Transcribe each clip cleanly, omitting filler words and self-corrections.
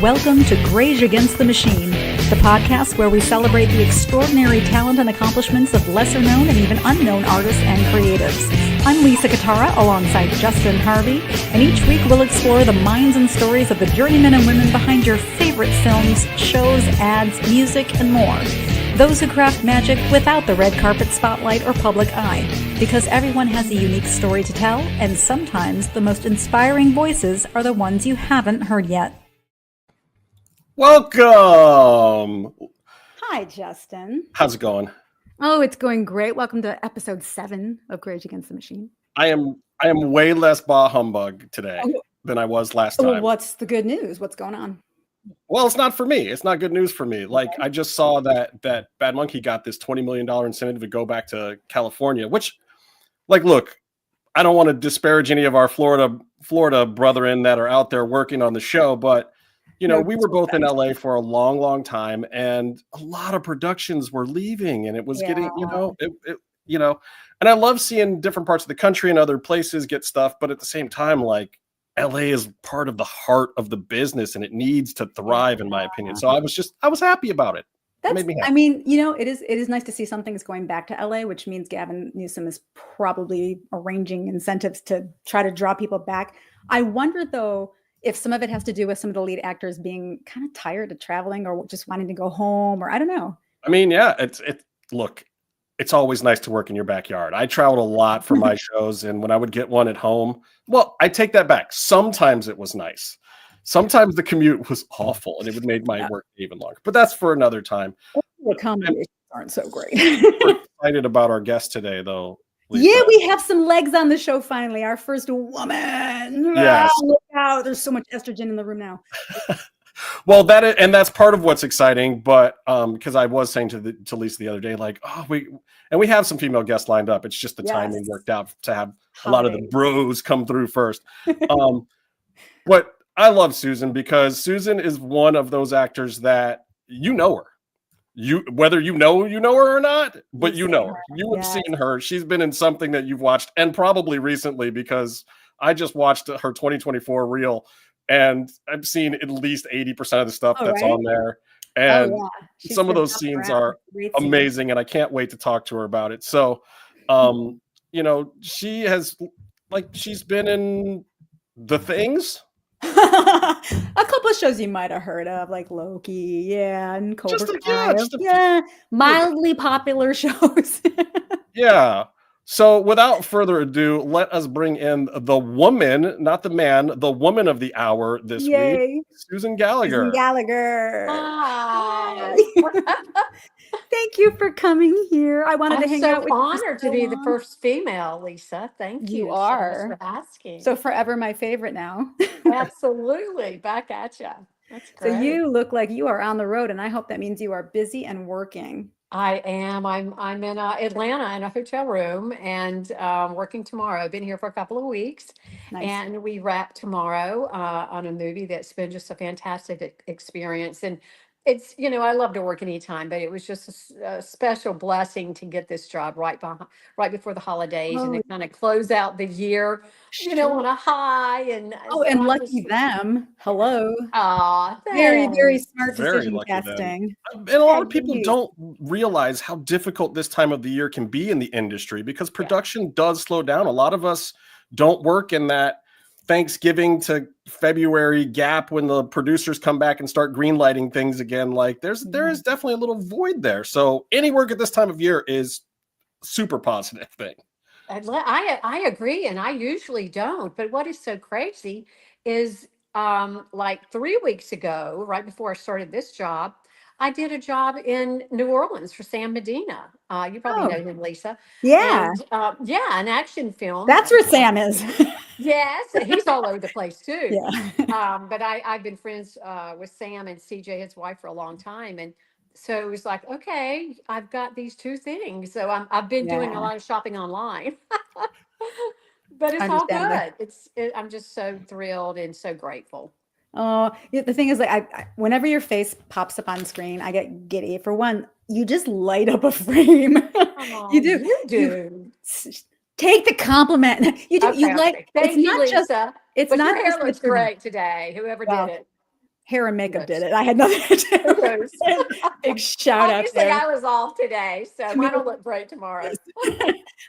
Welcome to Greige Against the Machine, the podcast where we celebrate the extraordinary talent and accomplishments of lesser-known and even unknown artists and creatives. I'm Lisa Catara alongside Justin Harvey, and each week we'll explore the minds and stories of the journeymen and women behind your favorite films, shows, ads, music, and more. Those who craft magic without the red carpet spotlight or public eye, because everyone has a unique story to tell, and sometimes the most inspiring voices are the ones you haven't heard yet. Welcome. Hi, Justin. How's it going? Oh, it's going great. Welcome to episode 7 of Greige Against the Machine. I am way less bah humbug today than I was last time. Well, what's the good news? What's going on? Well, it's not for me. It's not good news for me. Like, I just saw that Bad Monkey got this $20 million incentive to go back to California, which, like, look, I don't want to disparage any of our Florida brethren that are out there working on the show, but you know, we were both in LA for a long, long time, and a lot of productions were leaving, and it was getting, and I love seeing different parts of the country and other places get stuff, but at the same time, like, LA is part of the heart of the business, and it needs to thrive, in my opinion. So I was happy about it. It made me happy. I mean, you know, it is nice to see something is going back to LA, which means Gavin Newsom is probably arranging incentives to try to draw people back. I wonder, though, if some of it has to do with some of the lead actors being kind of tired of traveling or just wanting to go home, or I don't know. I mean, yeah, look, it's always nice to work in your backyard. I traveled a lot for my shows, and when I would get one at home, well, I take that back. Sometimes it was nice. Sometimes the commute was awful, and it would make my work even longer. But that's for another time. The accommodations aren't so great. We're excited about our guest today, though. Lisa. Yeah, we have some legs on the show finally. Our first woman. Yes. Oh, look out. There's so much estrogen in the room now. Well, that's part of what's exciting. But because I was saying to Lisa the other day, like, we have some female guests lined up. It's just the timing worked out to have a lot of the bros come through first. But I love Susan because Susan is one of those actors that you know her. Whether you know her or not, but you know her. You have seen her. She's been in something that you've watched, and probably recently, because I just watched her 2024 reel, and I've seen at least 80% of the stuff that's on there. And some of those scenes are amazing, and I can't wait to talk to her about it. So, you know, she's been in The Things. A couple of shows you might have heard of, like Loki, and COBRA KAI. Mildly popular shows. Yeah. So without further ado, let us bring in the woman, not the man, the woman of the hour this week, Susan Gallagher. Susan Gallagher. Hi. Thank you for coming here. I wanted to hang out with you. I'm so honored to be the first female, Lisa. Thank you. You are. So much for asking. So forever my favorite now. Absolutely. Back at you. That's great. So you look like you are on the road, and I hope that means you are busy and working. I am. I'm in Atlanta in a hotel room and working tomorrow. I've been here for a couple of weeks. Nice. And we wrap tomorrow on a movie that's been just a fantastic experience. And it's, you know, I love to work anytime, but it was just a special blessing to get this job right before the holidays and to kind of close out the year, you know, on a high. And and lucky them. Hello. Thanks. Very, very smart Very decision lucky them. casting. And a lot of people don't realize how difficult this time of the year can be in the industry because production does slow down. A lot of us don't work in that Thanksgiving to February gap when the producers come back and start greenlighting things again. Like there is definitely a little void there. So any work at this time of year is super positive thing. I agree, and I usually don't. But what is so crazy is like 3 weeks ago, right before I started this job, I did a job in New Orleans for Sam Medina. You probably know him, Lisa. Yeah. And, an action film. That's where Sam is. Yes, he's all over the place too. Yeah. But I've been friends with Sam and CJ, his wife, for a long time, and so it was like, okay, I've got these two things. So I've been doing a lot of shopping online, but it's all good. I'm just so thrilled and so grateful. Oh, the thing is, like, I whenever your face pops up on screen, I get giddy. For one, you just light up a frame. You do. You do. Take the compliment. You do. Okay, you like. Thank it's you, not Lisa. just. It's but not your hair just looks great today. Whoever did it. hair and makeup did it. I had nothing to do with it. Big shout out Obviously, there. I was off today, so mine will look great tomorrow.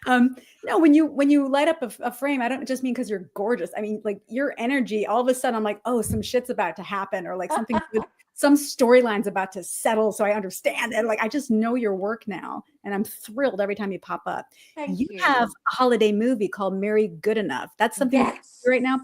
No, when you light up a frame, I don't just mean because you're gorgeous. I mean, like your energy, all of a sudden I'm like, oh, some shit's about to happen, or like something good, some storyline's about to settle. So I understand it. Like I just know your work now. And I'm thrilled every time you pop up. Thank you. Have a holiday movie called Mary Good Enough. That's something right now.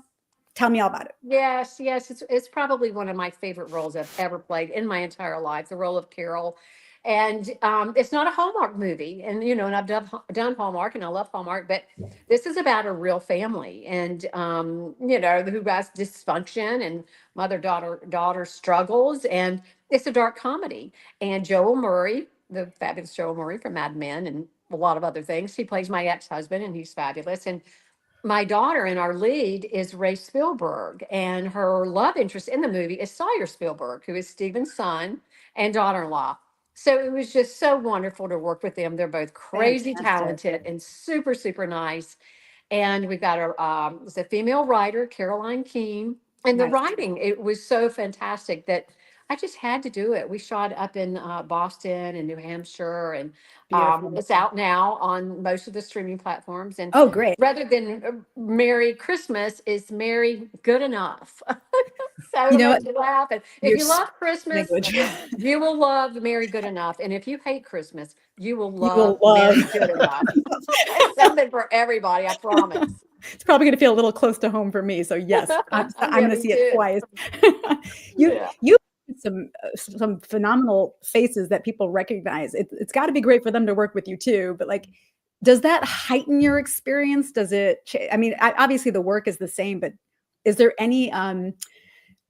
Tell me all about it. Yes, it's probably one of my favorite roles I've ever played in my entire life, the role of Carol. And it's not a Hallmark movie. And, you know, and I've done Hallmark and I love Hallmark, but this is about a real family and, you know, who has dysfunction and mother-daughter struggles. And it's a dark comedy. And Joel Murray, the fabulous Joel Murray from Mad Men and a lot of other things, he plays my ex-husband and he's fabulous. And my daughter in our lead is Ray Spielberg, and her love interest in the movie is Sawyer Spielberg, who is Steven's son and daughter-in-law. So it was just so wonderful to work with them. They're both crazy talented and super, super nice. And we've got it's a female writer, Caroline Keene. And the writing, it was so fantastic that I just had to do it. We shot up in Boston and New Hampshire, and it's out now on most of the streaming platforms. And great. Rather than Merry Christmas, is Merry Good Enough. So you know what? Laugh. And if you love Christmas, you will love Merry Good Enough. And if you hate Christmas, you will love Merry Good Enough. It's something for everybody, I promise. It's probably going to feel a little close to home for me. So yes, I'm going to see it twice. You some phenomenal faces that people recognize. It's got to be great for them to work with you too. But like, does that heighten your experience? Does it? I mean, obviously the work is the same, but is there any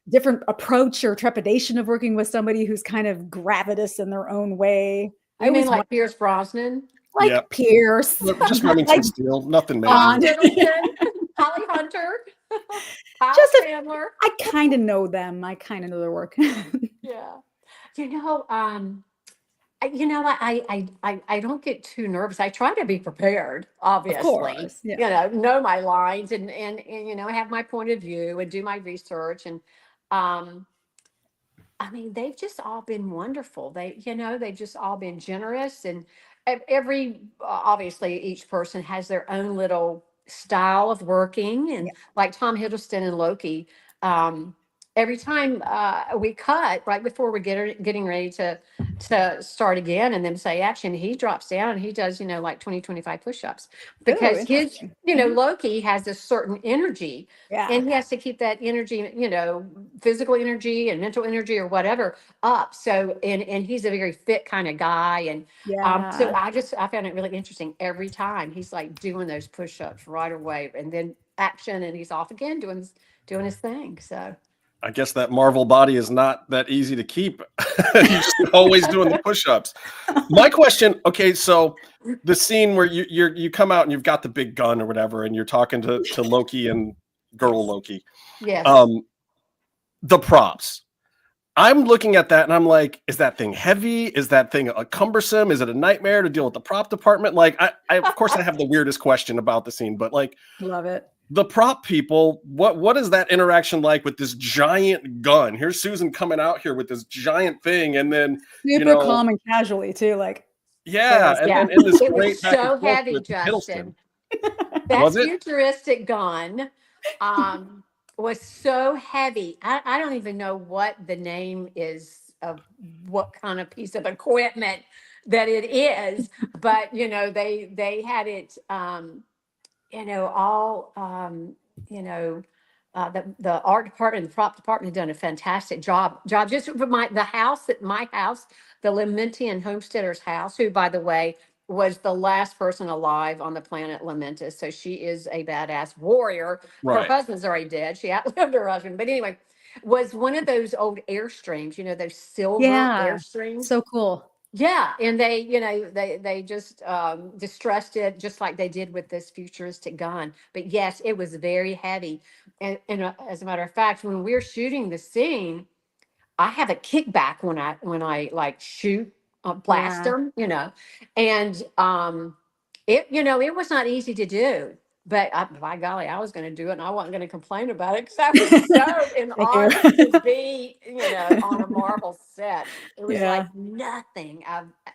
different approach or trepidation of working with somebody who's kind of gravitas in their own way? I mean, like Pierce Brosnan. Like Pierce. Just Remington Steele, nothing major. Holly Hunter. Just Chandler. I kind of know them. I kind of know their work. Yeah. I don't get too nervous. I try to be prepared, obviously. Of course, yeah. You know my lines and you know, have my point of view and do my research. And I mean, they've just all been wonderful. They've just all been generous, and obviously each person has their own little style of working. And like Tom Hiddleston and Loki, every time we cut right before we're getting ready to start again and then say action, he drops down and he does, like 20-25 push-ups, because his, Loki has this certain energy, and he has to keep that energy, physical energy and mental energy or whatever up. So, and he's a very fit kind of guy. And so I found it really interesting. Every time he's like doing those push-ups right away, and then action, and he's off again doing his thing. So I guess that Marvel body is not that easy to keep. You're just always doing the push-ups. My question, okay, so the scene where you come out and you've got the big gun or whatever, and you're talking to Loki and girl Loki. Yes. The props. I'm looking at that and I'm like, is that thing heavy? Is that thing cumbersome? Is it a nightmare to deal with the prop department? Like, I of course I have the weirdest question about the scene, but like, love it. The prop people, what is that interaction like with this giant gun? Here's Susan coming out here with this giant thing, and then super calm and casually too, like and this it great was so heavy, Justin. That futuristic gun was so heavy. I don't even know what the name is of what kind of piece of equipment that it is, but they had it. The art department and the prop department had done a fantastic job just for my house, the Lamentian homesteader's house, who, by the way, was the last person alive on the planet Lamentis. So she is a badass warrior. Right. Her husband's already dead. She outlived her husband. But anyway, was one of those old Airstreams, those silver Airstreams. So cool. Yeah, and they just distressed it just like they did with this futuristic gun. But yes, it was very heavy. And as a matter of fact, when we're shooting the scene, I have a kickback when I like shoot blast them, and it was not easy to do. But by golly, I was going to do it, and I wasn't going to complain about it because I was so in Thank awe you. to be, on a Marvel set. It was like Yeah. nothing.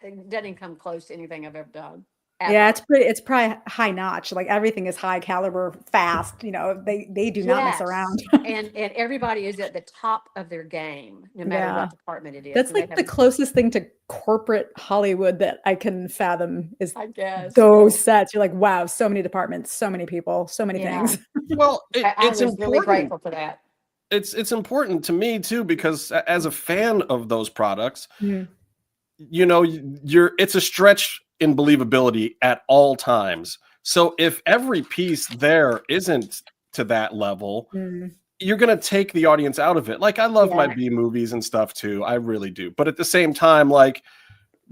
It doesn't come close to anything I've ever done, Yeah, ever. it's probably high notch. Like everything is high caliber, fast. They do not mess Yes. around. And everybody is at the top of their game, no matter Yeah. what department it is. That's And they like have, the closest thing to corporate Hollywood that I can fathom is I guess, yeah. those sets. You're like, wow, so many departments, so many people, so many Yeah. things. Well, I it's was really important. grateful for that. It's important to me too, because as a fan of those products, Mm. it's a stretch in believability at all times. So if every piece there isn't to that level, Mm. you're going to take the audience out of it. Like, I love my Yeah. B movies and stuff too. I really do. But at the same time, like,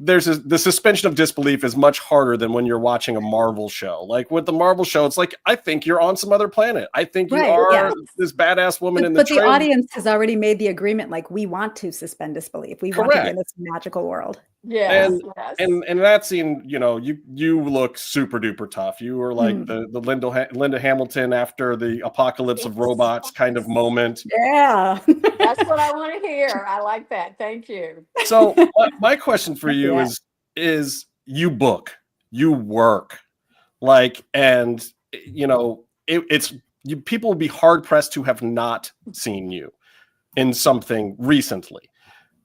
the suspension of disbelief is much harder than when you're watching a Marvel show. Like with the Marvel show, it's like, I think you're on some other planet. I think you Right. are Yeah. this badass woman in the But the trailer. audience has already made the agreement, like we want to suspend disbelief. We want to be in Correct. this magical world. Yes, And yes. and that scene, you look super duper tough. You were like the Linda Hamilton after the apocalypse of robots kind of moment. Yeah. That's what I want to hear. I like that. Thank you. So my question for you Yeah. is you book, you work, like, and people will be hard pressed to have not seen you in something recently.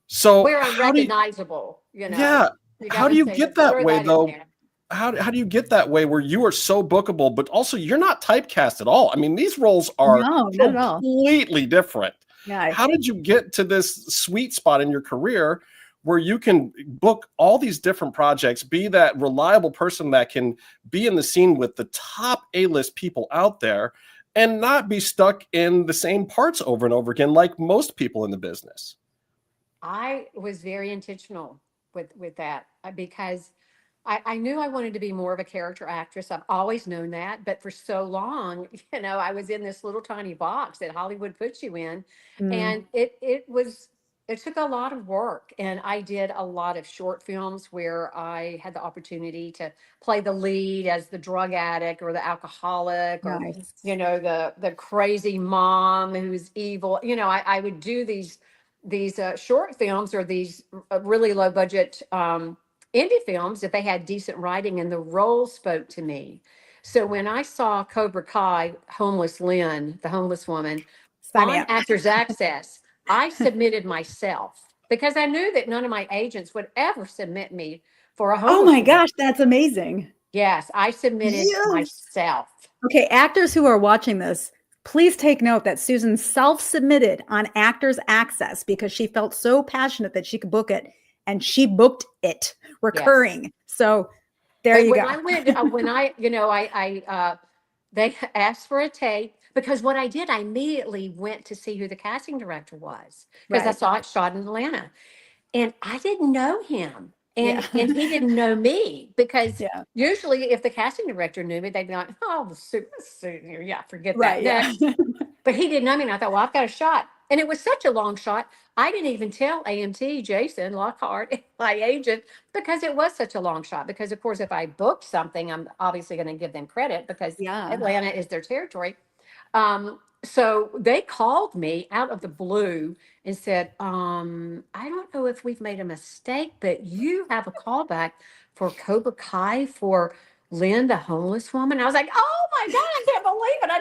So We're how do you, unrecognizable, yeah, You how gotta do you say, get that throw way that in though? there. How do you get that way where you are so bookable, but also you're not typecast at all? I mean, these roles are No, not at all. completely different. Yeah. How did you get to this sweet spot in your career where you can book all these different projects, be that reliable person that can be in the scene with the top A-list people out there, and not be stuck in the same parts over and over again like most people in the business? I was very intentional with that because I knew I wanted to be more of a character actress. I've always known that, but for so long, I was in this little tiny box that Hollywood puts you in, Mm. and it took a lot of work. And I did a lot of short films where I had the opportunity to play the lead as the drug addict or the alcoholic or Nice. the crazy mom who's evil. I would do these short films or these really low budget indie films if they had decent writing and the role spoke to me. So when I saw Cobra Kai, homeless Lynn, the homeless woman, Sign me on up. Actors Access, I submitted myself because I knew that none of my agents would ever submit me for a Oh homeless my woman. gosh, that's amazing. Yes, I submitted Yes. myself. Okay, actors who are watching this, please take note that Susan self-submitted on Actors Access because she felt so passionate that she could book it, and she booked it recurring. So there But you when go. I went, they asked for a tape because what I did, I immediately went to see who the casting director was because I Right. saw it shot in Atlanta, and I didn't know him, Yeah. and he didn't know me because Yeah. usually if the casting director knew me, they'd be like, "Oh, the suit, yeah, forget that." Right. Yeah. Next, but he didn't know me, and I thought, "Well, I've got a shot." And it was such a long shot. I didn't even tell AMT Jason Lockhart, my agent, because it was such a long shot. Because of course, if I booked something, I'm obviously going to give them credit because Yeah. Atlanta is their territory. So they called me out of the blue and said, I don't know if we've made a mistake, but you have a callback for Cobra Kai for Lynn, the homeless woman. I was like, oh my God, I can't believe it. I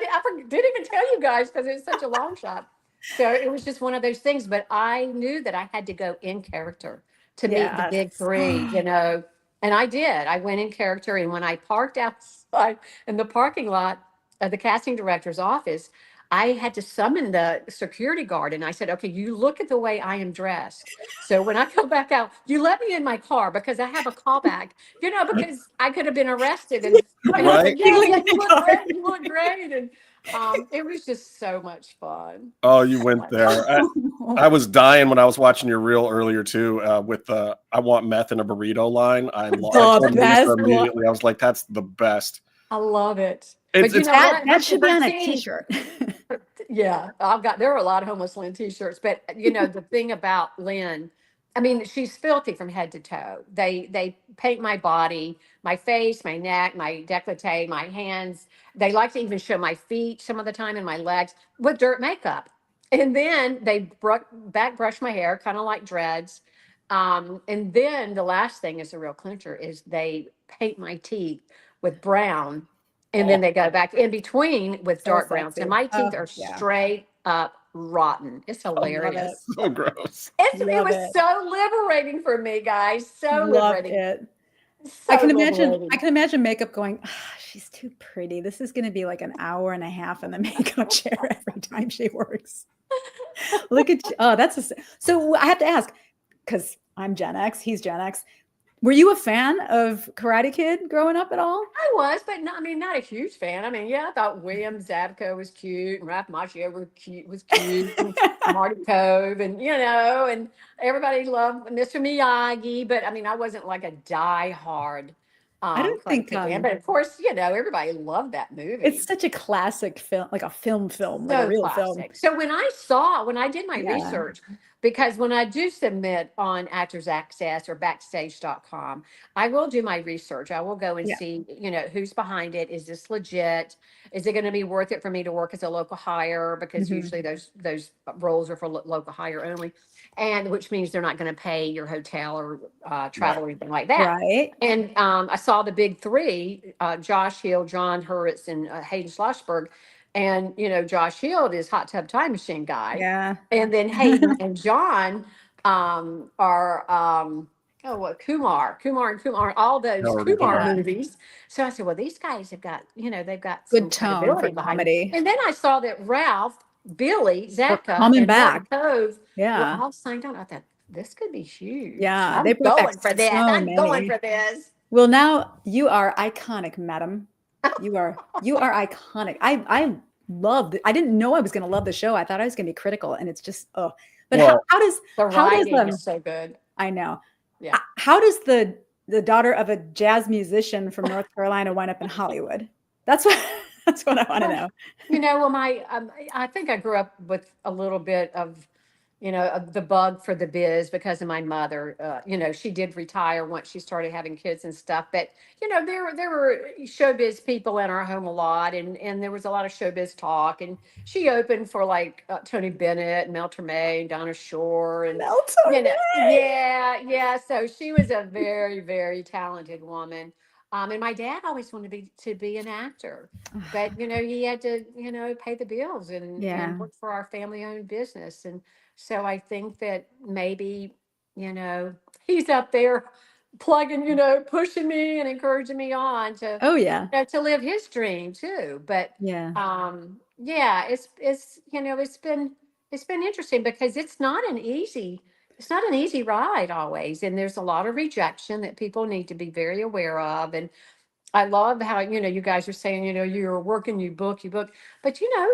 didn't even tell you guys because it was such a long shot. So it was just one of those things. But I knew that I had to go in character to meet the Yes. big three, and I did. I went in character. And when I parked outside in the parking lot of the casting director's office, I had to summon the security guard and I said, okay, you look at the way I am dressed. So when I come back out, you let me in my car because I have a callback, because I could have been arrested. And he Right? said, yeah, you look great. You look great. And it was just so much fun. Oh, you went there. I was dying when I was watching your reel earlier too, with the "I want meth in a burrito" line. I told Lisa best. immediately. I was like, "That's the best." I love it. It's But you it's know That what? should be on a Her t-shirt. Yeah, there are a lot of homeless Lynn t-shirts, but the thing about Lynn, I mean, she's filthy from head to toe. They paint my body, my face, my neck, my décolleté, my hands. They like to even show my feet some of the time and my legs with dirt makeup. And then they back brush my hair, kind of like dreads. And then the last thing is a real clincher is they paint my teeth with brown, and then Oh, they go back in between with So dark browns. And sexy. my Oh, teeth are yeah. straight up rotten. It's Love it. hilarious. so gross. It Love was it. so liberating for me, guys. So Loved liberating. it. So I can imagine liberating. makeup going, she's too pretty. This is going to be like an hour and a half in the makeup chair every time she works. Look at you. Oh, so I have to ask, because I'm Gen X, he's Gen X. Were you a fan of Karate Kid growing up at all? I was, but not, I mean, not a huge fan. I mean, yeah, I thought William Zabka was cute and Ralph Macchio was cute and Marty Cove and, and everybody loved Mr. Miyagi. But I mean, I wasn't like a diehard I don't Karate think Kid fan. But of course, everybody loved that movie. it's such a classic film, like a film, like a So real film. classic. So when I did my Yeah. research, because when I do submit on Actors Access or backstage.com, I will do my research. I will go and Yeah. see, who's behind it. Is this legit? Is it going to be worth it for me to work as a local hire? Because Mhm. usually those roles are for local hire only, and which means they're not going to pay your hotel or travel or anything like that. Right. And I saw the big three: Josh Hill, John Hurwitz, and Hayden Schlossberg. And Josh Hill is Hot Tub Time Machine guy, Yeah. and then Hayden and John are Kumar, and Kumar, all those No, Kumar Yeah. movies. So I said, well, these guys have got they've got some Good tone for credibility behind it. comedy. And then I saw that Ralph, Billy, We're Zabka, coming and Martin back. Cove were Yeah. all signed on. I thought this could be huge. Yeah. They I'm brought back going for this. so I'm going many. for this. Well, now you are iconic, madam. You are iconic. I loved it. I didn't know I was going to love the show. I thought I was going to be critical, and it's just But Well, how does The writing is so good. I know. Yeah. How does the daughter of a jazz musician from North Carolina wind up in Hollywood? That's what I want to know. Well, I think I grew up with a little bit of, of the bug for the biz because of my mother. She did retire once she started having kids and stuff. But there were showbiz people in our home a lot, and there was a lot of showbiz talk. And she opened for like Tony Bennett, and Mel Torme, and Donna Shore, and Mel Torme. yeah. So she was a very, very talented woman. And my dad always wanted to be an actor, but he had to pay the bills and work for our family owned business. And so I think that maybe he's up there plugging, pushing me and encouraging me on to Oh yeah. to live his dream too. But Yeah. yeah, it's been interesting because it's not an easy ride always, and there's a lot of rejection that people need to be very aware of. And I love how you guys are saying you're working, you book, but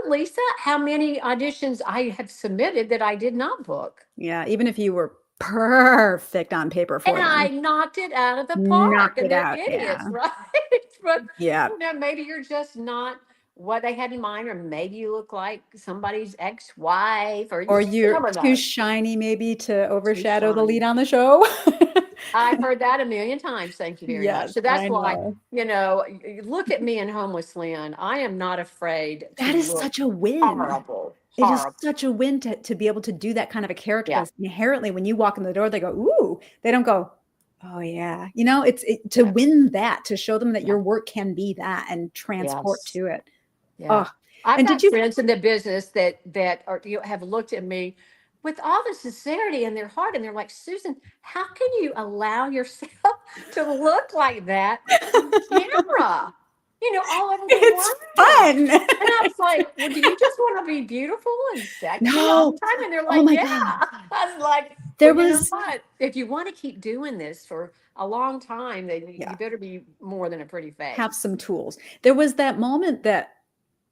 Lisa, how many auditions I have submitted that I did not book. Yeah. Even if you were perfect on paper for And them. I knocked it out of the park, Knocked and it they're out, idiots, yeah. right? But Yeah. maybe you're just not what they had in mind, or maybe you look like somebody's ex-wife, or Or you you're never too know. shiny maybe to overshadow the shiny. lead on the show. I've heard that a million times. Thank you very much. Yes, So that's I why, know. look at me in Homeless Land. I am not afraid to That is look such a win. horrible. It is Horrible. such a win to be able to do that kind of a character. Yeah. Because inherently, when you walk in the door, they go, "Ooh!" They don't go, "Oh yeah." It's to win that, to show them that your work can be that and transport Yes. to it. Yeah. Oh, I've and got did you? friends in the business that are, have looked at me with all the sincerity in their heart, and they're like, Susan, how can you allow yourself to look like that on camera? All over the It's world. fun. And I was like, well, do you just want to be beautiful and sexy all No. the time? And they're Oh like, my yeah. God. I was like, There well, you know was what? If you want to keep doing this for a long time, then you Yeah. better be more than a pretty face. have some tools. There was that moment that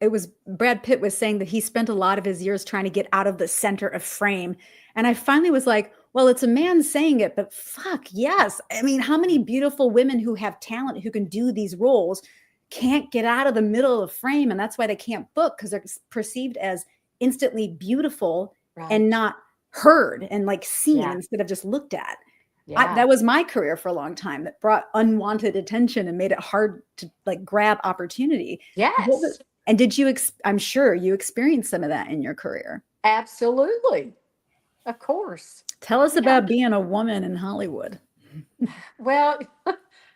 it was Brad Pitt was saying that he spent a lot of his years trying to get out of the center of frame. And I finally was like, well, it's a man saying it, but fuck yes. I mean, how many beautiful women who have talent, who can do these roles, can't get out of the middle of frame? And that's why they can't book, because they're perceived as instantly beautiful Right. and not heard and like seen Yeah. instead of just looked at. Yeah. That was my career for a long time, that brought unwanted attention and made it hard to like grab opportunity. Yes. And did you, I'm sure you experienced some of that in your career. Absolutely. Of course. Tell us Yeah. about being a woman in Hollywood. Well,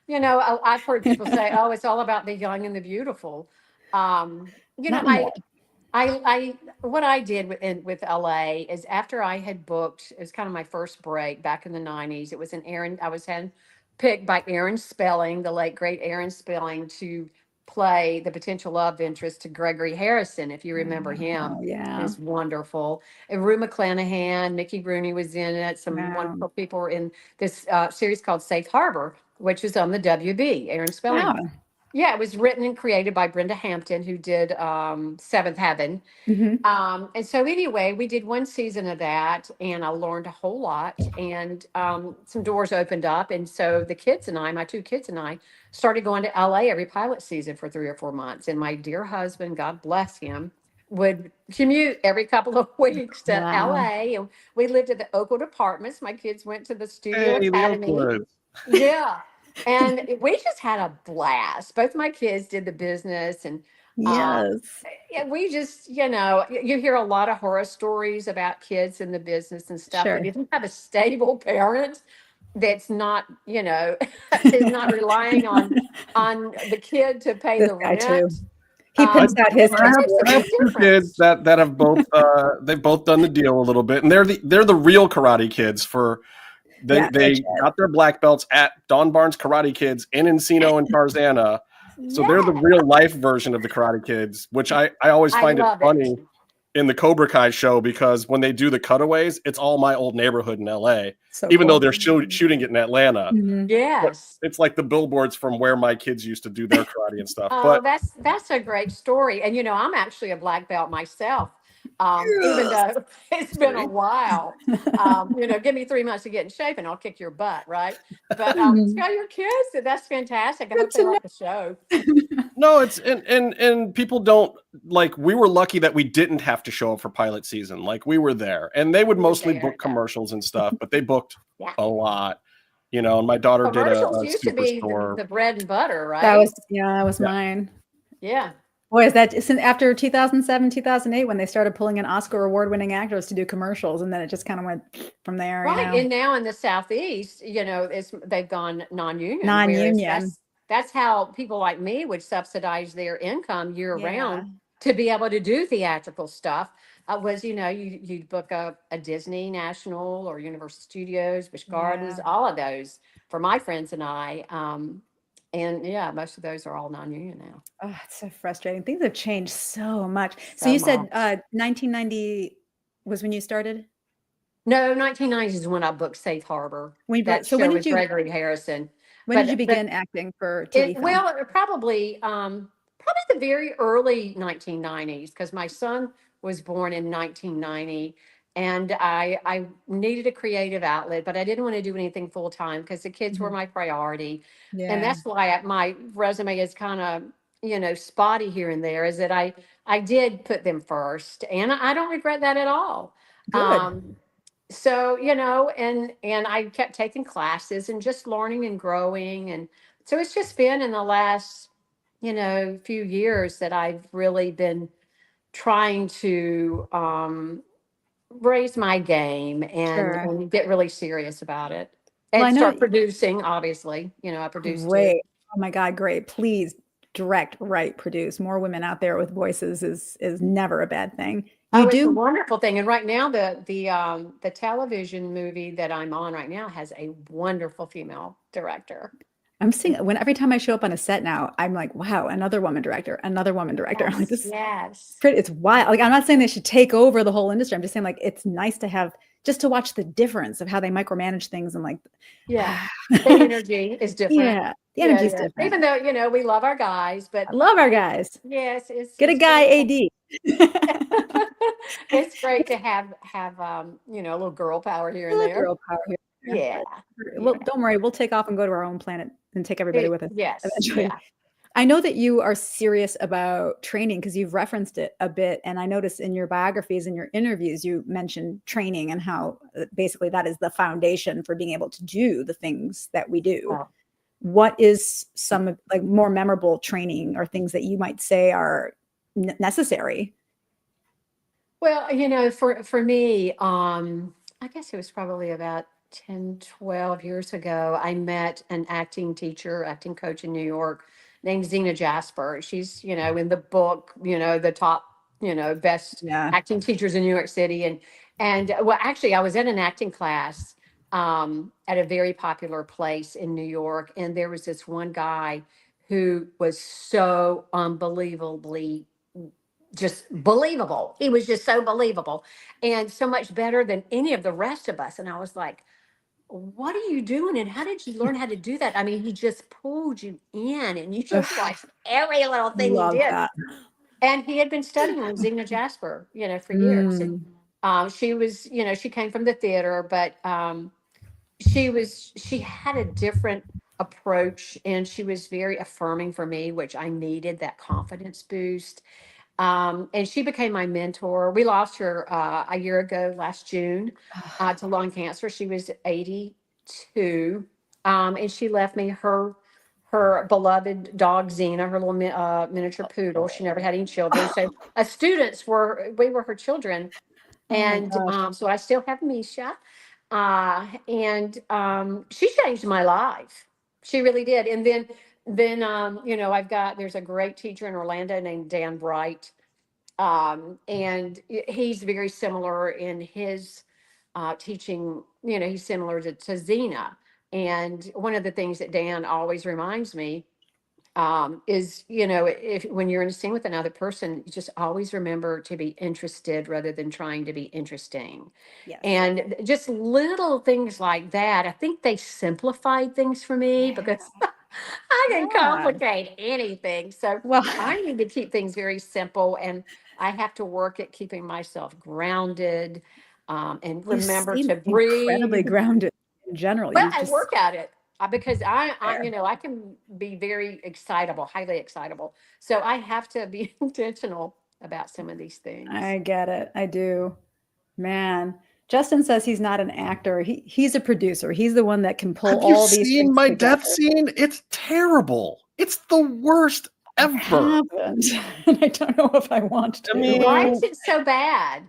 I've heard people say, "Oh, it's all about the young and the beautiful." Not anymore. What I did with LA is after I had booked, it was kind of my first break back in the 90s. It was I was picked by Aaron Spelling, the late great Aaron Spelling, to play the potential love interest to Gregory Harrison, if you remember him. Oh, yeah. Is wonderful. And Rue McClanahan, Mickey Rooney was in it. Some Wow. wonderful people were in this series called Safe Harbor, which is on the WB. Aaron Spelling. Wow. Yeah, it was written and created by Brenda Hampton, who did Seventh Heaven. Mm-hmm. And so anyway, we did one season of that, and I learned a whole lot, and some doors opened up. And so the kids and I, my two kids and I, started going to LA every pilot season for 3 or 4 months. And my dear husband, God bless him, would commute every couple of weeks to Wow. LA. And we lived at the Oakwood Apartments. My kids went to the Studio Hey, the Academy. Oakwood. Yeah. And we just had a blast. Both my kids did the business, and Yes. yeah, we just, you hear a lot of horror stories about kids in the business and stuff. Sure. But if you have a stable parent that's not, is not relying on the kid to pay This the guy too. rent. He picks out his I have two kids that have both they've both done the deal a little bit, and they're the real Karate Kids. They got their black belts at Don Barnes Karate Kids in Encino and Tarzana. So they're the real life version of the Karate Kids, which I always find it funny in the Cobra Kai show, because when they do the cutaways, it's all my old neighborhood in LA, even though they're shooting it in Atlanta. Mm-hmm. Yes. But it's like the billboards from where my kids used to do their karate and stuff. Oh, that's a great story. And, I'm actually a black belt myself. Even though it's been a while, give me 3 months to get in shape and I'll kick your butt, right? But tell your kids that's fantastic. I hope they like the show. No, it's and people don't like. We were lucky that we didn't have to show up for pilot season. Like, we were there, and they would mostly book commercials and stuff, but they booked a lot. And my daughter did a used to be the bread and butter, right? That was mine. Yeah. Boy, is that since after 2007, 2008, when they started pulling in Oscar award-winning actors to do commercials, and then it just kind of went from there. Right. And now in the Southeast, they've gone non-union. Non-union. That's how people like me would subsidize their income year round to be able to do theatrical stuff. You'd book a Disney National or Universal Studios, Busch Gardens, all of those for my friends and I. And most of those are all non-union now. Oh, it's so frustrating. Things have changed so much. So you said 1990 was when you started? No, 1990 is when I booked Safe Harbor. When did you Gregory Harrison? When did you begin acting for TV? Well, probably the very early 1990s, because my son was born in 1990. And I needed a creative outlet, but I didn't want to do anything full time because the kids were my priority. Yeah. And that's why my resume is kind of, spotty here and there, is that I did put them first. And I don't regret that at all. Good. So, and I kept taking classes and just learning and growing. And so it's just been in the last, few years that I've really been trying to raise my game and get really serious about it. And start producing, obviously. I produced great. Oh my God, great. Please direct, write, produce. More women out there with voices is never a bad thing. It's a wonderful thing. And right now the television movie that I'm on right now has a wonderful female director. I'm seeing every time I show up on a set now, I'm like, wow, another woman director. Yes, I'm like, this it's wild. Like, I'm not saying they should take over the whole industry. I'm just saying, like, it's nice to have just to watch the difference of how they micromanage things and like, the energy is different. Yeah, the energy is different. Even though we love our guys, but I love our guys. Yes, get a guy AD. It's great to have a little girl power here and there. Girl power here. Yeah. Well, don't worry, we'll take off and go to our own planet and take everybody with us. Yes. Eventually. I know that you are serious about training because you've referenced it a bit. And I noticed in your biographies and your interviews, you mentioned training and how basically that is the foundation for being able to do the things that we do. Oh. What is some like more memorable training or things that you might say are necessary? Well, you know, for me, I guess it was probably about 10, 12 years ago, I met an acting teacher, acting coach in New York named Zena Jasper. She's, you know, in the book, you know, the top, you know, best Yeah. acting teachers in New York City. And well, actually, I was in an acting class at a very popular place in New York. And there was this one guy who was so unbelievably just believable. He was just so believable and so much better than any of the rest of us. And I was like, what are you doing? And how did you learn how to do that? I mean, he just pulled you in and you just watched every little thing he Love did. that. And he had been studying with Zena Jasper, you know, for years. And she was, you know, she came from the theater, but she had a different approach and she was very affirming for me, which I needed that confidence boost. And she became my mentor. We lost her a year ago, last June, to lung cancer. She was 82, and she left me her beloved dog Xena, her little miniature poodle. She never had any children, so we were her children, and so I still have Misha, and she changed my life. She really did. And then you know, there's a great teacher in Orlando named Dan Bright. And he's very similar in his teaching, you know, he's similar to Xena. And one of the things that Dan always reminds me is, you know, if when you're in a scene with another person, you just always remember to be interested rather than trying to be interesting. Yes. And just little things like that. I think they simplified things for me because I can complicate anything. So I need to keep things very simple, and I have to work at keeping myself grounded and remember to breathe. Incredibly grounded in general. Well, I work at it because I, you know, I can be very excitable, highly excitable. So I have to be intentional about some of these things. I get it. I do. Man. Justin says he's not an actor. He's a producer. He's the one that can pull all these things together. Have you seen my death scene? It's terrible. It's the worst ever. I haven't. And I don't know if I want to. I mean, why is it so bad?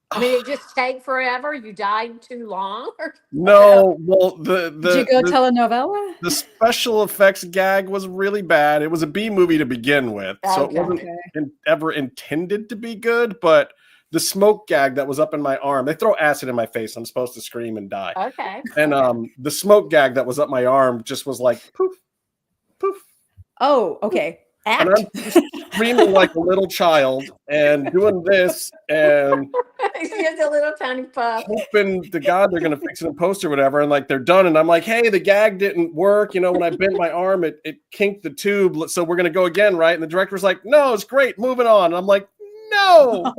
I mean, it just take forever. You died too long. No, well, did you go telenovela? The special effects gag was really bad. It was a B movie to begin with, so it wasn't ever intended to be good. But the smoke gag that was up in my arm, they throw acid in my face. I'm supposed to scream and die. Okay. And the smoke gag that was up my arm just was like poof, poof. Oh, okay. Act. And I'm just screaming like a little child and doing this and just a little tiny puff. Hoping to God they're gonna fix it in post or whatever, and like they're done, and I'm like, hey, the gag didn't work. You know, when I bent my arm, it kinked the tube, so we're gonna go again, right? And the director's like, no, it's great, moving on. And I'm like, no,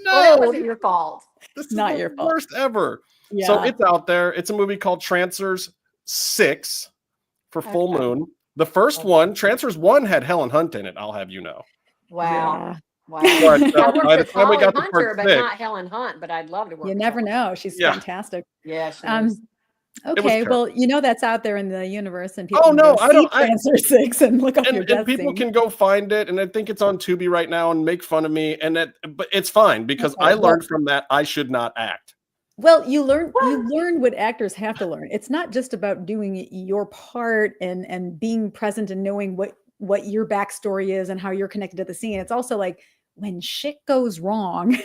Well, that wasn't your fault. This is not your fault. Worst ever. Yeah. So it's out there. It's a movie called Trancers 6 for Full Moon. The first one, Trancers 1, had Helen Hunt in it. I'll have you know. Wow. Yeah. Wow. But, by the time we got to Hunter, but not Helen Hunt. But I'd love to work. You never know. She's fantastic. Yeah. She is. Okay, well, you know that's out there in the universe, and people Trancers 6 and look up your death people scene. Can go find it, and I think it's on Tubi right now and make fun of me, but it's fine because I learned from that I should not act. Well, you learn what actors have to learn. It's not just about doing your part and being present and knowing what your backstory is and how you're connected to the scene. It's also like when shit goes wrong,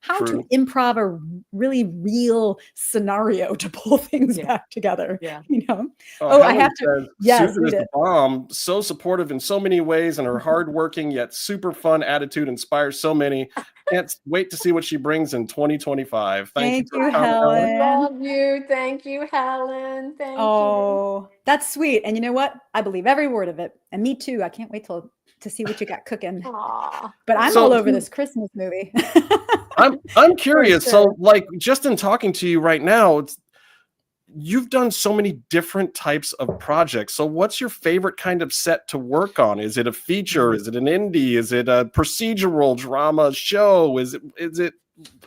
how to improv a really real scenario to pull things back together. Yeah. You know? I have to. Yes, Susan is the bomb. So supportive in so many ways, and her hardworking yet super fun attitude inspires so many. Can't wait to see what she brings in 2025. Thank you, Helen. Love you. Thank you, Helen. Thank you. Oh, that's sweet. And you know what? I believe every word of it. And me too. I can't wait to see what you got cooking. Aww. But I'm all over this Christmas movie. I'm curious. So, like, just in talking to you right now, you've done so many different types of projects. So what's your favorite kind of set to work on? Is it a feature? Is it an indie? Is it a procedural drama show? Is it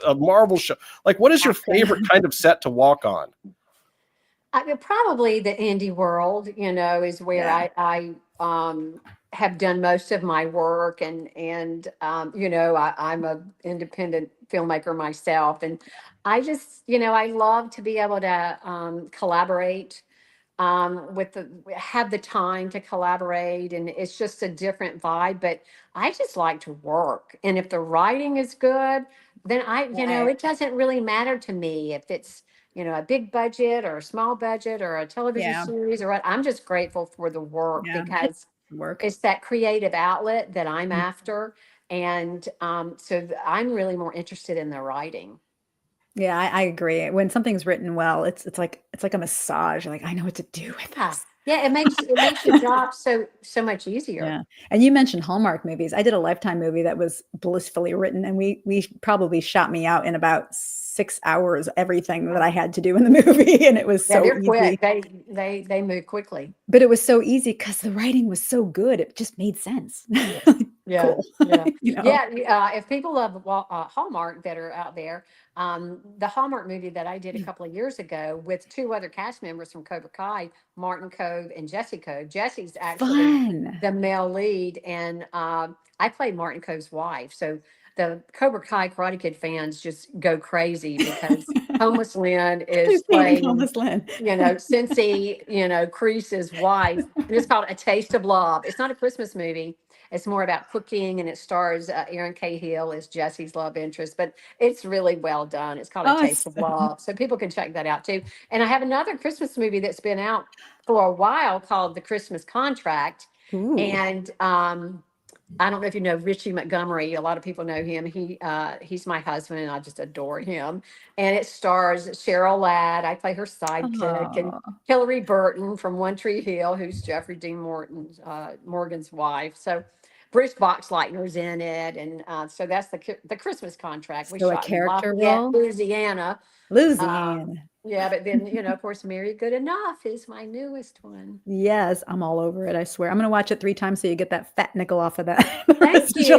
a Marvel show? Like, what is your favorite kind of set to walk on? Probably the indie world, is where I have done most of my work, and I'm a independent filmmaker myself, and I just I love to be able to collaborate have the time to collaborate, and it's just a different vibe. But I just like to work, and if the writing is good, then it doesn't really matter to me if it's a big budget or a small budget or a television series or what. I'm just grateful for the work because it's that creative outlet that I'm after. And I'm really more interested in the writing. Yeah, I agree. When something's written well, it's like a massage. You're like, I know what to do with this. Yeah, it makes the job so much easier. Yeah. And you mentioned Hallmark movies. I did a Lifetime movie that was blissfully written, and we probably shot me out in about 6 hours, everything that I had to do in the movie. And it was so they're easy. Quick. They move quickly. But it was so easy because the writing was so good. It just made sense. Yeah. Cool. Yeah. If people love Hallmark that are out there, the Hallmark movie that I did a couple of years ago with 2 other cast members from Cobra Kai, Martin Cove and Jesse Cove. Jesse's actually the male lead, and I played Martin Cove's wife. So the Cobra Kai Karate Kid fans just go crazy because Homeless Lynn is playing Homeless Lynn. Cincy, Crease's wife. And it's called A Taste of Love. It's not a Christmas movie. It's more about cooking, and it stars Erin Cahill as Jesse's love interest, but it's really well done. It's called A Taste of Love. So people can check that out too. And I have another Christmas movie that's been out for a while called The Christmas Contract. Ooh. And I don't know if you know Richie Montgomery. A lot of people know him. He's my husband, and I just adore him. And it stars Cheryl Ladd. I play her sidekick, and Hillary Burton from One Tree Hill, who's Jeffrey Dean Morgan's wife. So Bruce Boxleitner's in it, and so that's the Christmas Contract. We So shot a character in role? Louisiana. Yeah, but then of course, Married Good Enough is my newest one. Yes, I'm all over it. I swear. I'm going to watch it 3 times so you get that fat nickel off of that. Thank you.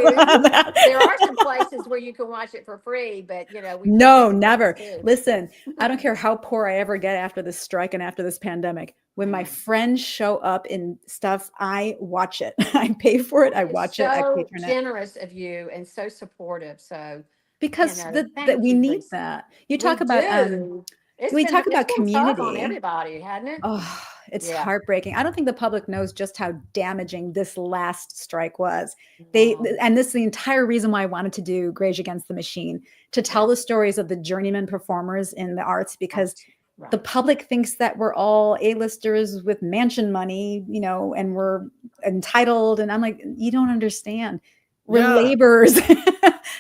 There are some places where you can watch it for free, but no, never. Listen, I don't care how poor I ever get after this strike and after this pandemic. When my friends show up in stuff, I watch it. I pay for it. I watch it. I patron it. So generous of you and so supportive. So because we need that. You talk about we talk about community on everybody, hadn't it? Oh, it's heartbreaking. I don't think the public knows just how damaging this last strike was. And this is the entire reason why I wanted to do Greige Against the Machine, to tell the stories of the journeyman performers in the arts, because the public thinks that we're all A-listers with mansion money, and we're entitled. And I'm like, you don't understand. We're laborers.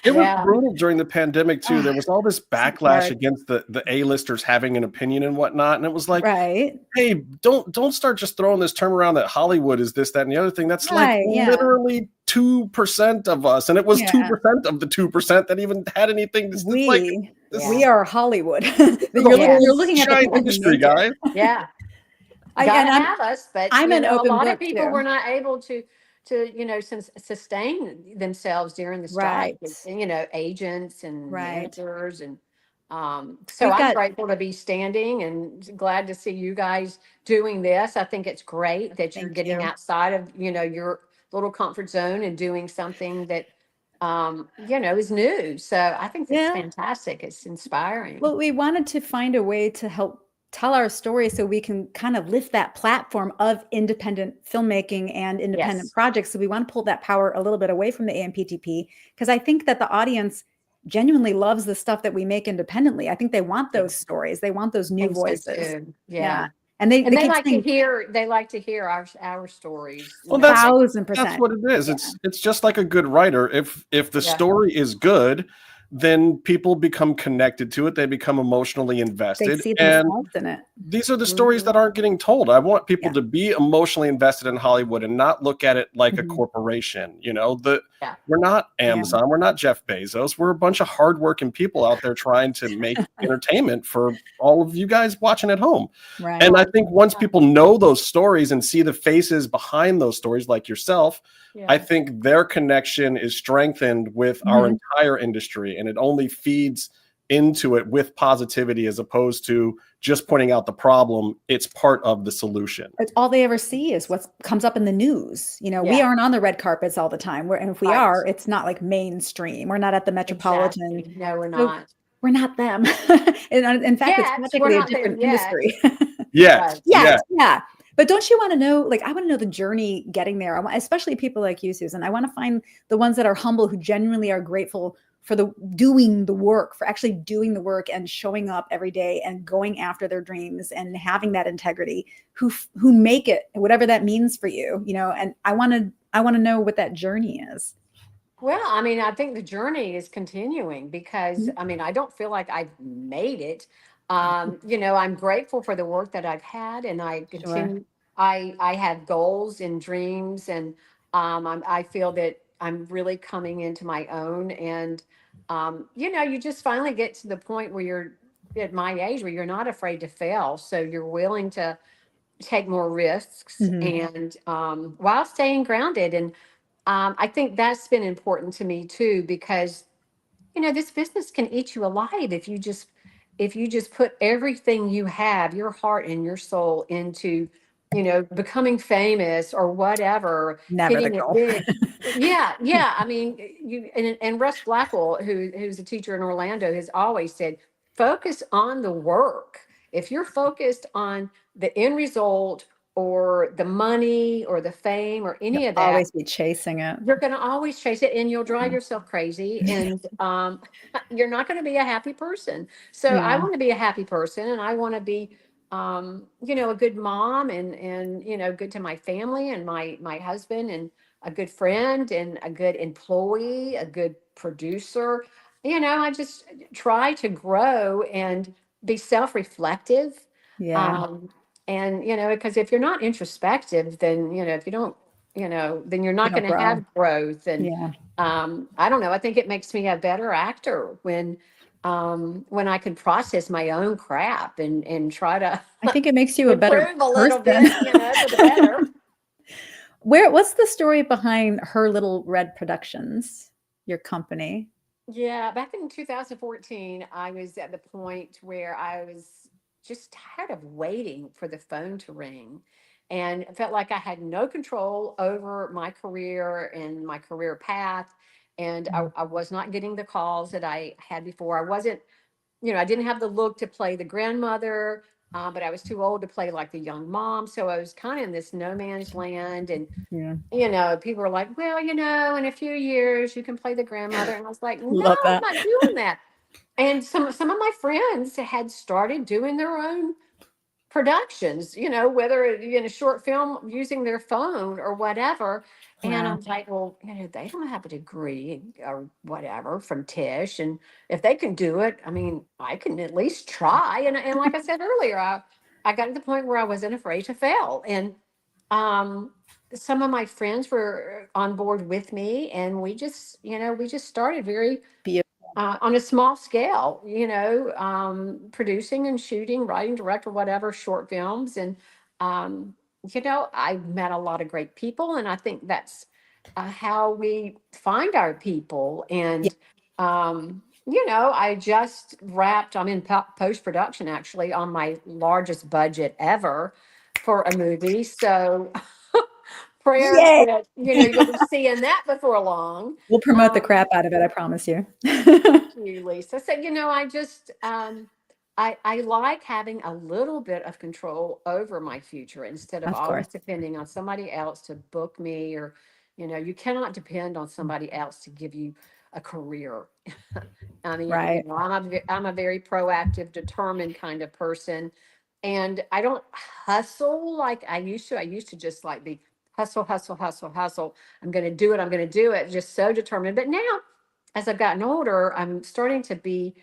It was brutal during the pandemic too. There was all this backlash against the A-listers having an opinion and whatnot. And it was like, hey, don't start just throwing this term around that Hollywood is this, that, and the other thing. That's literally 2% of us. And it was 2% of the 2% that even had anything. We are Hollywood. You're looking at the industry, guys. Yeah. Gotta have us, but I'm an open a lot book of people too. were not able to sustain themselves during the strike. Agents and managers, and so I'm grateful to be standing and glad to see you guys doing this. I think it's great that you're getting outside of your little comfort zone and doing something that is new. So I think that's fantastic. It's inspiring. Well, we wanted to find a way to help tell our story so we can kind of lift that platform of independent filmmaking and independent projects. So we want to pull that power a little bit away from the AMPTP, because I think that the audience genuinely loves the stuff that we make independently. I think they want those stories. They want those new voices. And they like to hear our stories. Well, 1,000%. That's what it is. It's just like a good writer. If the story is good, then people become connected to it. They become emotionally invested. They see and themselves in it. these are the stories that aren't getting told. I want people to be emotionally invested in Hollywood and not look at it like a corporation. You know, we're not Amazon, we're not Jeff Bezos. We're a bunch of hardworking people out there trying to make entertainment for all of you guys watching at home. Right. And I think once people know those stories and see the faces behind those stories, like yourself, I think their connection is strengthened with our entire industry, and it only feeds into it with positivity as opposed to just pointing out the problem. It's part of the solution. It's all they ever see is what comes up in the news. You know, we aren't on the red carpets all the time. And if we are, it's not like mainstream. We're not at the Metropolitan. Exactly. No, we're not. We're not them. And in fact, it's practically a different industry. Yeah. But don't you want to know, like, I want to know the journey getting there, especially people like you, Susan. I want to find the ones that are humble, who genuinely are grateful for doing the work, for actually doing the work and showing up every day and going after their dreams and having that integrity, who make it, whatever that means for you, you know. And I want to know what that journey is. Well, I mean, I think the journey is continuing because I mean, I don't feel like I've made it. You know, I'm grateful for the work that I've had, and I continue. I have goals and dreams, and I feel that I'm really coming into my own. And you know, you just finally get to the point where you're at my age where you're not afraid to fail, so you're willing to take more risks, and while staying grounded. And I think that's been important to me too, because you know, this business can eat you alive if you just put everything you have, your heart and your soul, into, you know, becoming famous or whatever, Never the hitting it goal. big. Yeah. I mean, and Russ Blackwell, who's a teacher in Orlando, has always said, focus on the work. If you're focused on the end result or the money or the fame or any of that, always be chasing it. you're going to always chase it, and you'll drive yourself crazy, and you're not going to be a happy person. So I want to be a happy person, and I want to be, you know, a good mom, and you know, good to my family and my husband, and a good friend, and a good employee, a good producer. You know, I just try to grow and be self-reflective. And you know, because if you're not introspective, then, you know, if you don't, you know, then you're not going to have growth. And I don't know, I think it makes me a better actor when I can process my own crap and try to I think it makes you a better improve a little person. bit, you know, for the better. What's the story behind Her Little Red Productions, your company? Yeah, back in 2014, I was at the point where I was just tired of waiting for the phone to ring, and I felt like I had no control over my career and my career path. And I was not getting the calls that I had before. I wasn't, you know, I didn't have the look to play the grandmother, but I was too old to play like the young mom. So I was kind of in this no man's land. And you know, people were like, well, you know, in a few years you can play the grandmother. And I was like, no, I'm not doing that. And some of my friends had started doing their own productions, you know, whether in a short film using their phone or whatever. And I was like, well, you know, they don't have a degree or whatever from Tisch. And if they can do it, I mean, I can at least try. And like I said earlier, I got to the point where I wasn't afraid to fail. And some of my friends were on board with me, and we just, you know, we just started very on a small scale, you know, producing and shooting, writing, direct, or whatever, short films. And, you know, I met a lot of great people, and I think that's how we find our people. And, you know, I just wrapped, I'm in post-production actually on my largest budget ever for a movie. So prayers that, you know, you'll be seeing that before long. We'll promote the crap out of it, I promise you. Thank you, Lisa. So, you know, I just, I like having a little bit of control over my future instead of always depending on somebody else to book me, or, you know, you cannot depend on somebody else to give you a career. I mean, you know, I'm a very proactive, determined kind of person, and I don't hustle like I used to. I used to just like be hustle, hustle, hustle, hustle. I'm going to do it. I'm going to do it. Just so determined. But now as I've gotten older, I'm starting to be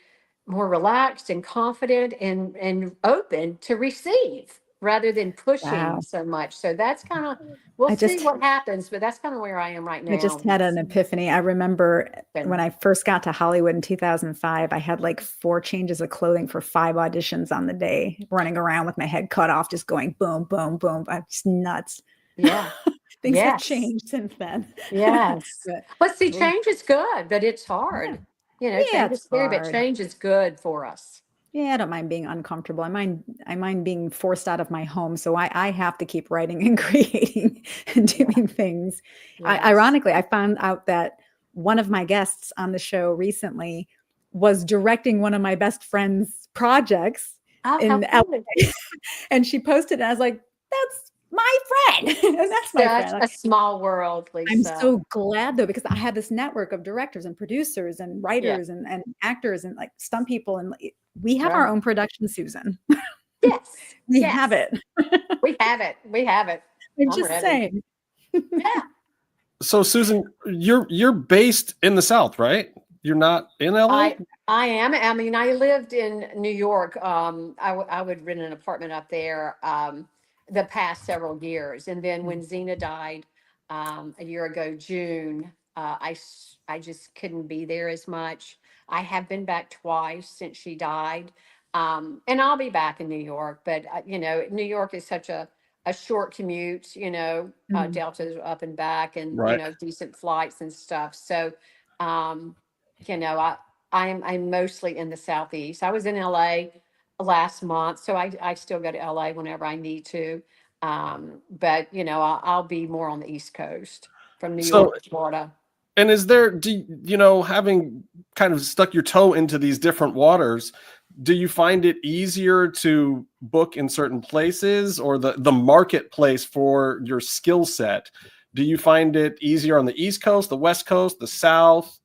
more relaxed and confident and open to receive rather than pushing Wow. so much. So that's kind of, we'll I see just what happens, but that's kind of where I am right I just now. had an epiphany. I remember when And I first got to Hollywood in 2005, I had like 4 changes of clothing for 5 auditions on the day, running around with my head cut off, just going boom, boom, boom. I'm just nuts. yeah, Things have yes, changed since then. yes. But But see, well, change is good, but it's yeah, hard. yeah, Change it's is scary, but hard. change is good for us. Yeah, I don't mind being uncomfortable. I mind being forced out of my home. So I have to keep writing and creating and Yeah, doing things. yes. Ironically, I found out that one of my guests on the show recently was directing one of my best friend's projects Oh, how in cool. LA. And she posted, and I was like, that's my friend. And that's my Such friend. a small world, I'm Lisa. so glad though, because I have this network of directors and producers and Yeah, writers and actors and like stunt people. And we have our right. own production, Susan. Yes, We have yes. it. We have it. We have it. I'm I'm just ready. saying. Yeah. So Susan, you're based in the South, right? You're not in LA? I am. I mean, I lived in New York. I would rent an apartment up there the past several years, and then when Xena died a year ago, June, I just couldn't be there as much. I have been back twice since she died, and I'll be back in New York. But New York is such a short commute. Mhm. Delta's up and back, and Right. decent flights and stuff. So. Um, I I'm mostly in the southeast. I was in LA last month, so I still go to LA whenever I need to. But I'll be more on the East Coast from New So, York to Florida. and is there, having kind of stuck your toe into these different waters, do you find it easier to book in certain places, or the marketplace for your skill set? Do you find it easier on the East Coast, the West Coast, the South?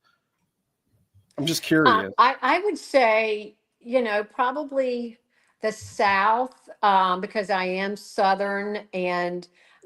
I'm just curious. I would say, probably the South, because I am Southern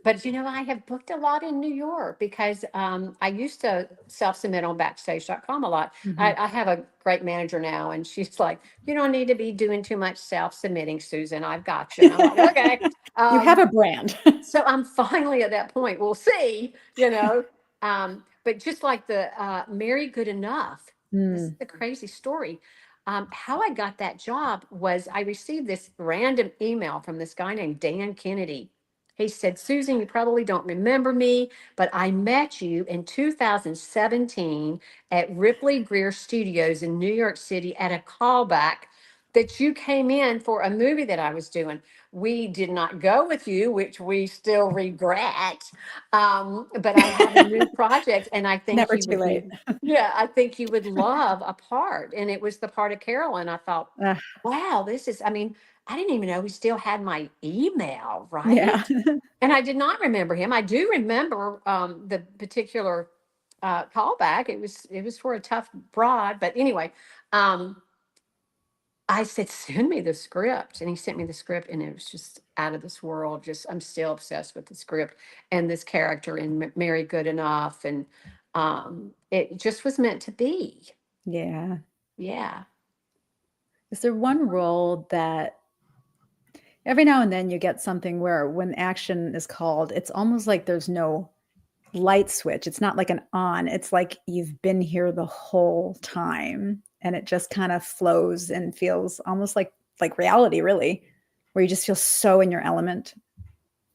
but I have booked a lot in New York because I used to self-submit on backstage.com a lot. Mhm. I have a great manager now, and she's like, you don't need to be doing too much self-submitting, Susan. I've got you. And I'm like, okay. You have Um, a brand. so I'm finally at that point. We'll see. But just like the Mary Good Enough, this is Mm. the crazy story. How I got that job was I received this random email from this guy named Dan Kennedy. He said, Susan, you probably don't remember me, but I met you in 2017 at Ripley Greer Studios in New York City at a callback that you came in for a movie that I was doing. We did not go with you, which we still regret. But I have a new project, and I think Never you too would late. be, yeah, I think you would love a part. And it was the part of Carol. And I thought, Ugh, wow, I mean, I didn't even know he still had my email, yeah. right? And I did not remember him. I do remember the particular callback. It was for a tough broad, but anyway, um, I said, send me the script. And he sent me the script, and it was just out of this world. Just, I'm still obsessed with the script and this character in Mary Good Enough. And it just was meant to be. Yeah. Yeah. Is there one role that every now and then you get something where when action is called, it's almost like there's no light switch. It's not like an on. It's like you've been here the whole time and it just kind of flows and feels almost like reality, really, where you just feel so in your element.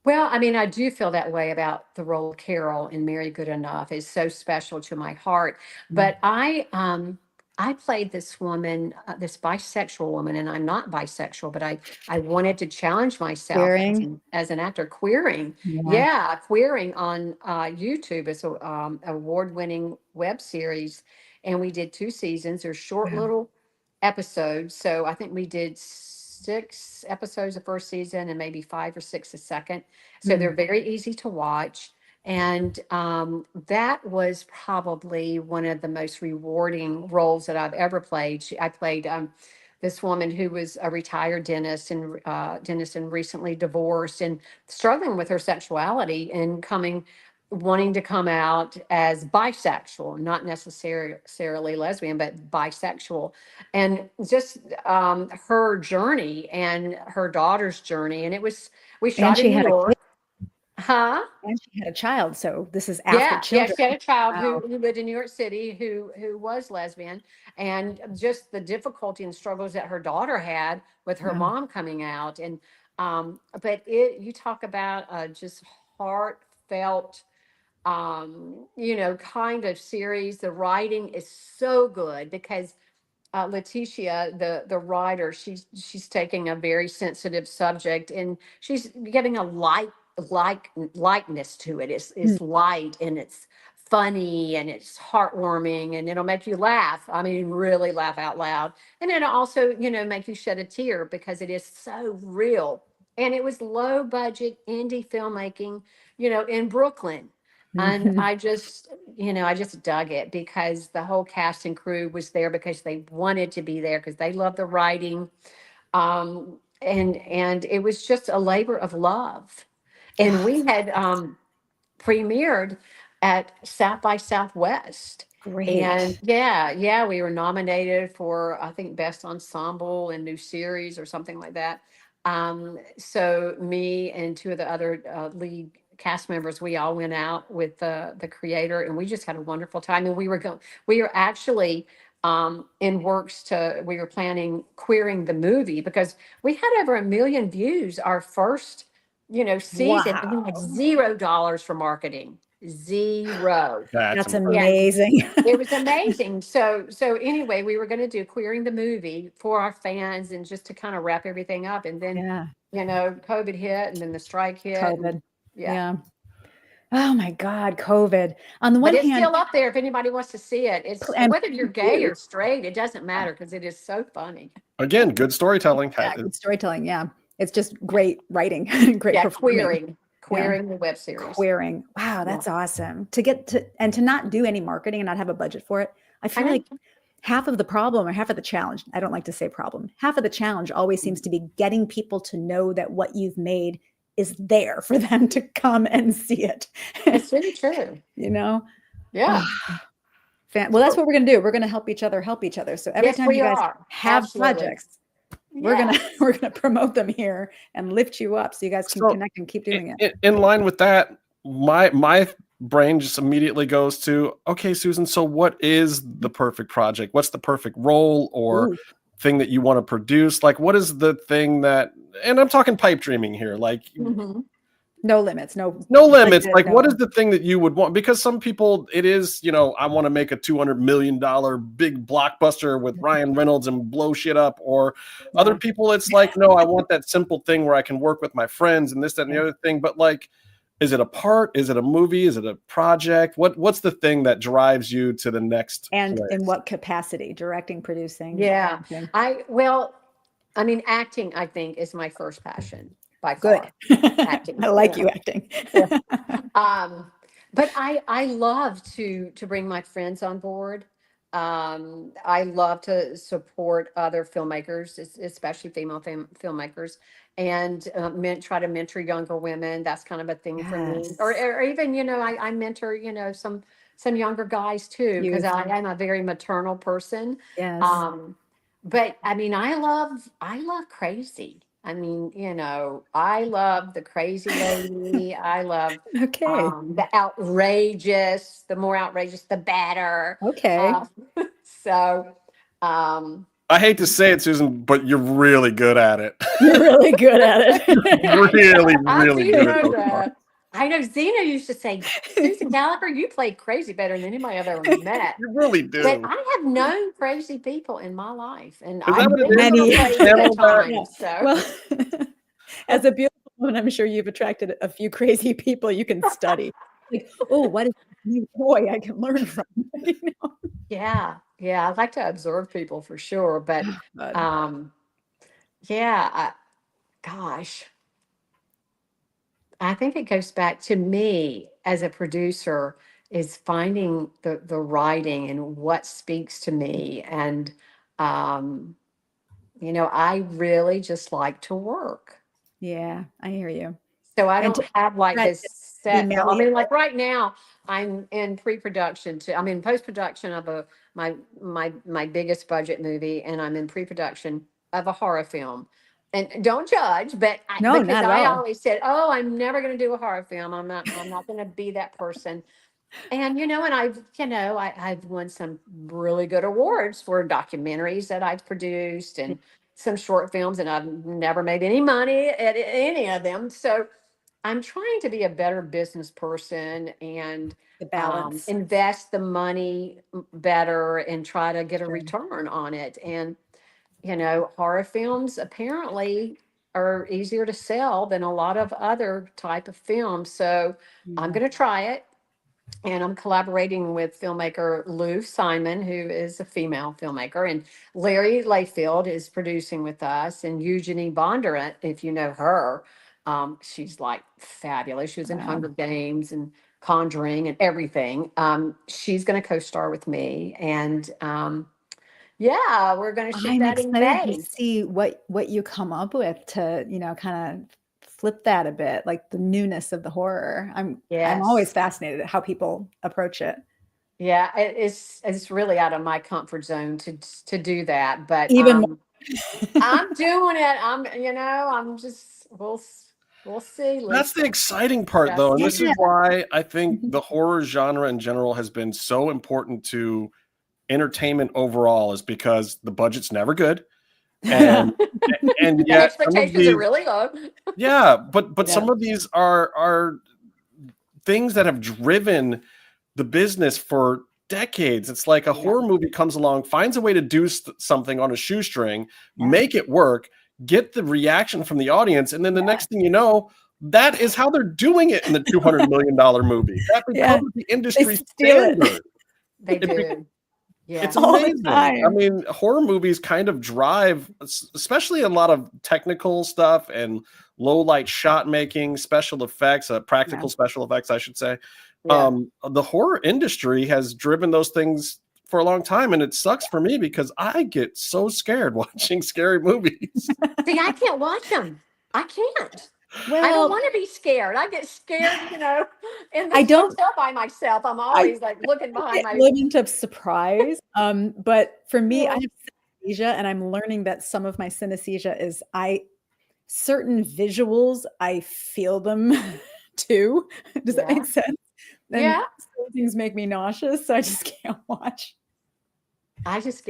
Well, I mean, I do feel that way about the role of Carol in Mary Good Enough. It's so special to my heart. Mm. But I played this woman, this bisexual woman, and I'm not bisexual, but I wanted to challenge myself Queering. as an actor, queering. Yeah. Yeah, queering on YouTube. It's a award-winning web series, and we did 2 seasons. They're short Wow. little episodes. So I think we did 6 episodes the first season and maybe 5 or 6 the second. So they're Mm. very easy to watch. And that was probably one of the most rewarding roles that I've ever played. I played this woman who was a retired dentist and recently divorced and struggling with her sexuality and coming wanting to come out as bisexual, not necessarily lesbian, but bisexual, and just her journey and her daughter's journey. And we And shot in she New had a York. kid, Huh? and she had a child. So this is after Yeah, children. she had a child Wow. who lived in New York City who was lesbian, and just the difficulty and struggles that her daughter had with her Wow. mom coming out. And but you talk about just heartfelt, kind of series. The writing is so good because Letitia, the writer, she's taking a very sensitive subject and she's giving a lightness to it. Mm. It's light and it's funny and it's heartwarming and it'll make you laugh. I mean, really laugh out loud. And it'll also, make you shed a tear because it is so real. And it was low budget indie filmmaking, in Brooklyn. And Mhm. I just dug it because the whole cast and crew was there because they wanted to be there because they love the writing. And it was just a labor of love. And we had premiered at South by Southwest. And Great. yeah, we were nominated for, I think, Best Ensemble and New Series or something like that. So me and two of the other lead cast members, we all went out with the creator, and we just had a wonderful time. And we were actually we were planning queering the movie because we had over 1 million views our first season, and we had Wow. $0 for marketing. Zero. That's Yeah, amazing. it was amazing. So anyway, we were going to do queering the movie for our fans and just to kind of wrap everything up. And then, Yeah. COVID hit and then the strike hit. And COVID. yeah. Yeah. Oh my God, COVID. On the But one it's hand, still up there if anybody wants to see it. It's and whether you're gay or straight, it doesn't matter because it is so funny. Again, good storytelling. yeah, good storytelling. Yeah. It's just great writing, great Yeah, performing. queering the web series. Queering. Wow, that's awesome. To not do any marketing and not have a budget for it. I feel like half of the problem or half of the challenge, I don't like to say problem, half of the challenge always seems to be getting people to know that what you've made is there for them to come and see it. It's really true. Yeah. Well, that's what we're going to do. We're going to help each other. So every time you guys have projects, we're gonna promote them here and lift you up so you guys can connect and keep doing it. In line with that, my brain just immediately goes to, okay, Susan, so what is the perfect project? What's the perfect role or thing that you want to produce? Like, what is the thing that, and I'm talking pipe dreaming here, like no limits, no limits. Like, what is the thing that you would want? Because some people, it is, I want to make a $200 million big blockbuster with Ryan Reynolds and blow shit up. Or other people, it's like, no, I want that simple thing where I can work with my friends and this, that, and the other thing. But like, is it a part? Is it a movie? Is it a project? What's the thing that drives you to the next and place? in what capacity? Directing, producing? Yeah. Acting, I think, is my first passion. By far. Acting. I like you acting. But I love to bring my friends on board. I love to support other filmmakers, especially female filmmakers, and try to mentor younger women. That's kind of a thing for me. Or even, I mentor, some younger guys too, because I am a very maternal person. Yes. But I love crazy. I love the crazy lady. I love the outrageous. The more outrageous, the better. Okay. I hate to say it, Susan, but you're really good at it. You're really good at it. really good at it. I know Zena used to say, Susan Gallagher, you play crazy better than anybody I've ever met. You really do. But I have known crazy people in my life, and I've been many times. So. Well, as a beautiful woman, I'm sure you've attracted a few crazy people you can study. Like, oh, what is a new boy I can learn from? Yeah, I like to observe people for sure, but gosh. I think it goes back to me as a producer is finding the writing and what speaks to me. And, I really just like to work. Yeah, I hear you. So I don't have like this set film. I mean, like right now, I'm in pre-production I'm in post-production of my biggest budget movie, and I'm in pre-production of a horror film. And don't judge, but No, because not at I all. always said, "Oh, I'm never going to do a horror film. I'm not going to be that person." And and I've won some really good awards for documentaries that I've produced and some short films, and I've never made any money at any of them. So I'm trying to be a better business person and The balance. invest the money better and try to get a return on it. And horror films apparently are easier to sell than a lot of other type of films. So I'm going to try it. And I'm collaborating with filmmaker Lou Simon, who is a female filmmaker, and Larry Layfield is producing with us, and Eugenie Bondurant, if you know her, she's like fabulous. She was in Hunger Games and Conjuring and everything. She's going to co-star with me, and yeah, we're going to shoot that in May. I'm excited to see what you come up with to kind of flip that a bit, like the newness of the horror. I'm always fascinated at how people approach it. Yeah, it's really out of my comfort zone to do that, but even more. I'm doing it. I'm just we'll see. That's the exciting part, though, and this is why I think the horror genre in general has been so important to entertainment overall, is because the budget's never good. And yet expectations are really low. Yeah, but some of these are things that have driven the business for decades. It's like a horror movie comes along, finds a way to do something on a shoestring, make it work, get the reaction from the audience, and then the next thing you know, that is how they're doing it in the $200 million movie. That becomes the industry standard. They do. Yeah. It's amazing. I mean, horror movies kind of drive, especially a lot of technical stuff and low light shot making, special effects, practical special effects, I should say. Yeah. The horror industry has driven those things for a long time, and it sucks for me because I get so scared watching scary movies. See, I can't watch them. I can't. Well, I don't want to be scared. I get scared, and I don't tell by myself. I'm always looking behind my element of surprise. But for me, I have synesthesia, and I'm learning that some of my synesthesia is certain visuals, I feel them too. Does that make sense? And some things make me nauseous, so I just can't watch. I just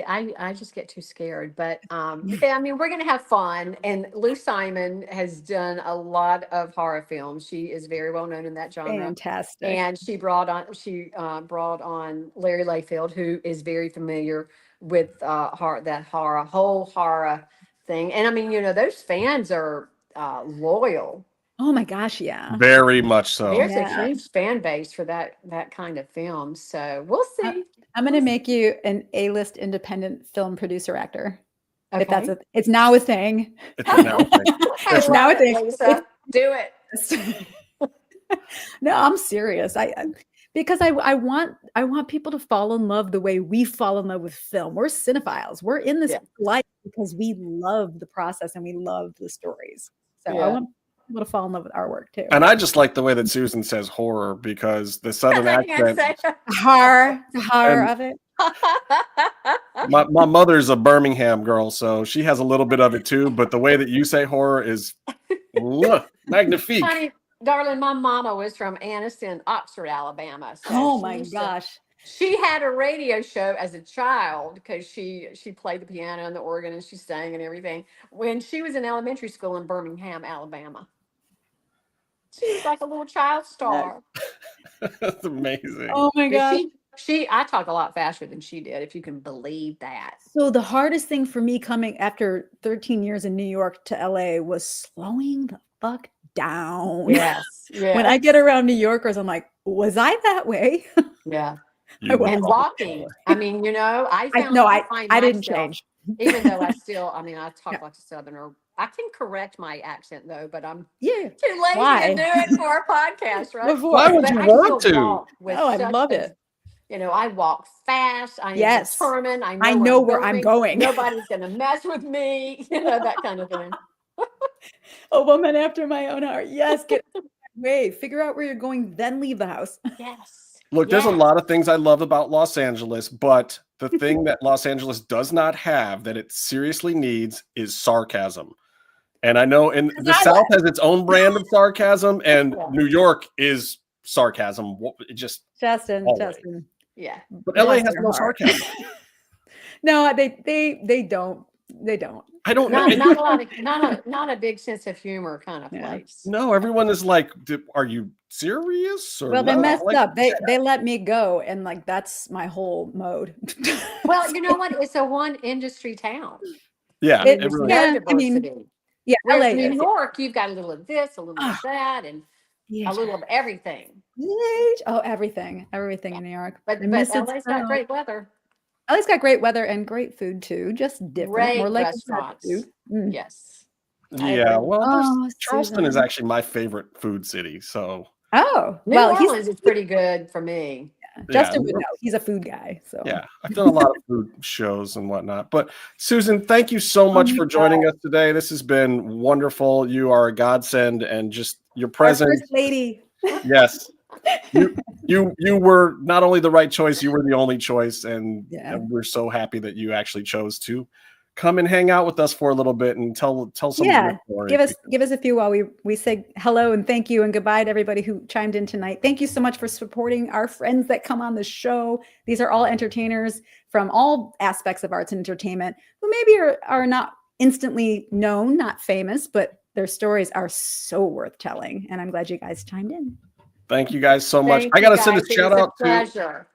get too scared, but I mean, we're going to have fun. And Lou Simon has done a lot of horror films. She is very well known in that genre. Fantastic. And she brought on Larry Layfield, who is very familiar with whole horror thing. And I mean, those fans are loyal. Oh my gosh, yeah. Very much so. There's a huge fan base for that kind of film. So we'll see. I'm going to make you an A-list independent film producer actor. Okay. If it's now a thing. It's now a thing. Lisa, do it. No, I'm serious. Because I want people to fall in love the way we fall in love with film. We're cinephiles. We're in this life because we love the process and we love the stories. So I want people to fall in love with our work too. And I just like the way that Susan says horror, because the southern accent, horror of it. My mother's a Birmingham girl, so she has a little bit of it too. But the way that you say horror is magnifique. Honey, darling, my mama was from Anniston, Oxford, Alabama. So oh my gosh. She had a radio show as a child because she played the piano and the organ and she sang and everything when she was in elementary school in Birmingham, Alabama. She was like a little child star. That's amazing. Oh my gosh. I talk a lot faster than she did, if you can believe that. So the hardest thing for me coming after 13 years in New York to LA was slowing the fuck down. Yes. When I get around New Yorkers, I'm like, was I that way? Yeah. And walking. I mean, I didn't change. Even though I talk like a Southerner. I can correct my accent though, but I'm too lazy to do it for a podcast, right? Why would you want to? I love it. I walk fast. I am determined. I know where I'm going. Nobody's going to mess with me. That kind of thing. A woman after my own heart. Yes. way. Figure out where you're going, then leave the house. Yes. Look, there's a lot of things I love about Los Angeles, but the thing that Los Angeles does not have that it seriously needs is sarcasm. And I know in the South has its own brand of sarcasm, and New York is sarcasm. It just Justin. Yeah. But LA has no sarcasm. No, they don't. They don't. I don't Not know. a lot of, not a big sense of humor kind of place. No, everyone is like, are you serious? Or Well, they messed like, up. They let me go, and like that's my whole mode. Well, you know what? It's a one industry town. Yeah, it There's really no is. diversity. I mean, yeah, Whereas LA New is. York, you've got a little of this, a little of that, and a little of everything. Oh, everything in New York. But LA's got great weather. LA's got great weather and great food too. Just different, Great more like restaurants. food. Yes. Yeah, well, Charleston Susan. is actually my favorite food city. So, New Orleans is pretty good for me. Justin would know. He's a food guy. So yeah, I've done a lot of food shows and whatnot. But Susan, thank you so much for joining us today. This has been wonderful. You are a godsend, and just your presence, our first lady. Yes, you were not only the right choice, you were the only choice, and we're so happy that you actually chose to come and hang out with us for a little bit and tell some of your story. Give us a few while we say hello and thank you and goodbye to everybody who chimed in tonight. Thank you so much for supporting our friends that come on the show. These are all entertainers from all aspects of arts and entertainment who maybe are not instantly known, not famous, but their stories are so worth telling. And I'm glad you guys chimed in. Thank you guys so much. I got to send a shout out to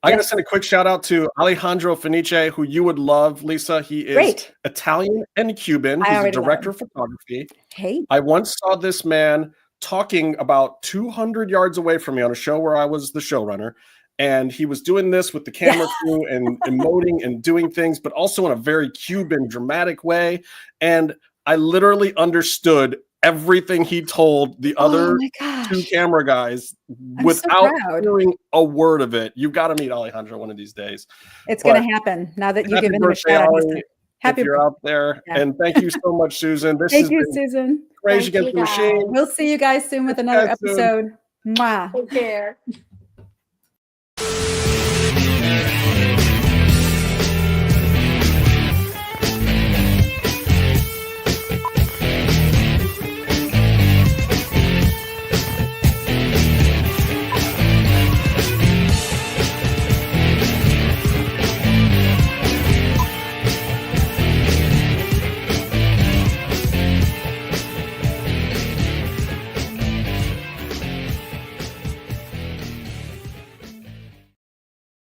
I got to send a quick shout out to Alejandro Fenice, who you would love, Lisa. He is Italian and Cuban. He's a director of photography. Hey, I once saw this man talking about 200 yards away from me on a show where I was the showrunner. And he was doing this with the camera crew and emoting and doing things, but also in a very Cuban, dramatic way. And I literally understood everything he told the other two camera guys without hearing a word of it. You've got to meet Alejandro one of these days. It's going to happen now that you've given him a shout out. Happy if you're out there. Yeah. And thank you so much, Susan. Thank you, Susan. Greige Against the Machine. We'll see you guys soon with another episode. Mwah. Take care.